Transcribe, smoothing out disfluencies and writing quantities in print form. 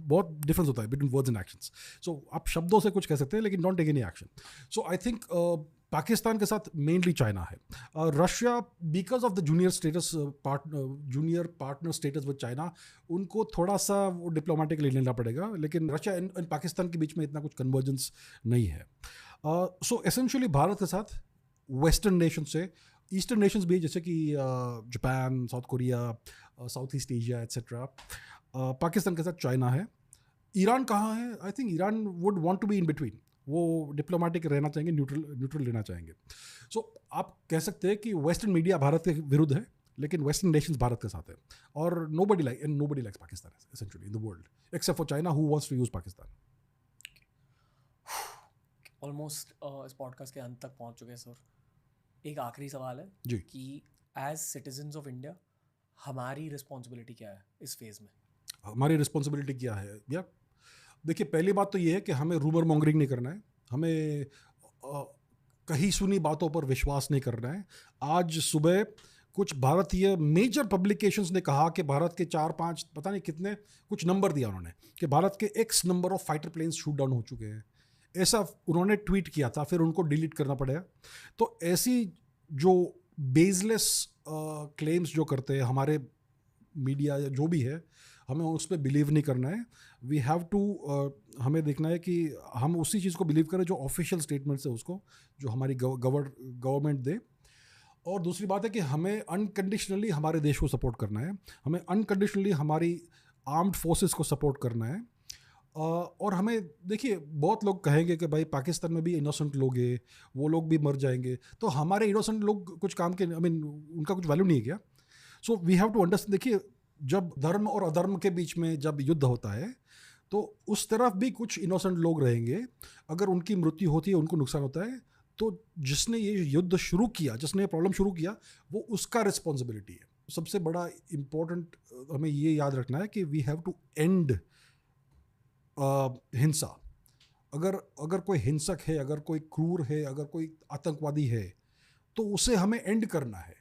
बहुत डिफरेंस होता है between words and actions. So आप शब्दों से कुछ कह सकते हैं लेकिन don't take any action. So I think Pakistan के साथ मेनली चाइना है. Russia because of the junior partner status with China, उनको थोड़ा सा वो डिप्लोमेटिकली लेना पड़ेगा, लेकिन रशिया एंड पाकिस्तान के बीच में इतना कुछ कन्वर्जेंस नहीं है. सो एसेंशियली भारत के साथ वेस्टर्न नेशन से ईस्टर्न नेशंस भी, जैसे कि Japan, South Korea, South East Asia etcetera. Pakistan के साथ चाइना है. ईरान कहाँ है? I think Iran would want to be in between. वो डिप्लोमेटिक रहना चाहेंगे, न्यूट्रल रहना चाहेंगे. सो आप कह सकते हैं कि वेस्टर्न मीडिया भारत के विरुद्ध है, लेकिन वेस्टर्न नेशंस भारत के साथ है. और nobody likes Pakistan essentially in the world except for China who wants to use Pakistan. Almost इस पॉडकास्ट के अंत तक पहुंच चुके हैं सर. एक आखिरी सवाल है जी. कि एज सिटीजन्स ऑफ इंडिया हमारी रिस्पॉन्सिबिलिटी क्या है इस फेज़ में? हमारी रिस्पॉन्सिबिलिटी क्या है? या देखिए, पहली बात तो ये है कि हमें रूमर मॉन्गरिंग नहीं करना है. हमें कहीं सुनी बातों पर विश्वास नहीं करना है. आज सुबह कुछ भारतीय मेजर पब्लिकेशंस ने कहा कि भारत के 4-5 पता नहीं कितने कुछ नंबर दिया उन्होंने कि भारत के X number of fighter planes shoot down हो चुके हैं. ऐसा उन्होंने ट्वीट किया था, फिर उनको डिलीट करना पड़ा. तो ऐसी जो बेसलेस क्लेम्स जो करते हैं हमारे मीडिया या जो भी है, हमें उस पर बिलीव नहीं करना है. वी हैव टू हमें देखना है कि हम उसी चीज़ को बिलीव करें जो ऑफिशियल स्टेटमेंट्स है, उसको जो हमारी गवर्नमेंट दे. और दूसरी बात है कि हमें अनकंडीशनली हमारे देश को सपोर्ट करना है. हमें अनकंडीशनली हमारी आर्म्ड फोर्सेस को सपोर्ट करना है. और हमें देखिए, बहुत लोग कहेंगे कि भाई पाकिस्तान में भी इनोसेंट लोग हैं, वो लोग भी मर जाएंगे, तो हमारे इनोसेंट लोग कुछ काम के, उनका कुछ वैल्यू नहीं है क्या? So we have to understand. देखिए, जब धर्म और अधर्म के बीच में जब युद्ध होता है तो उस तरफ भी कुछ इनोसेंट लोग रहेंगे. अगर उनकी मृत्यु होती है, उनको नुकसान होता है, तो जिसने ये युद्ध शुरू किया, जिसने ये प्रॉब्लम शुरू किया, वो उसका रिस्पॉन्सिबिलिटी है. सबसे बड़ा इम्पोर्टेंट हमें ये याद रखना है कि वी हैव टू एंड हिंसा. अगर कोई हिंसक है, अगर कोई क्रूर है, अगर कोई आतंकवादी है, तो उसे हमें एंड करना है.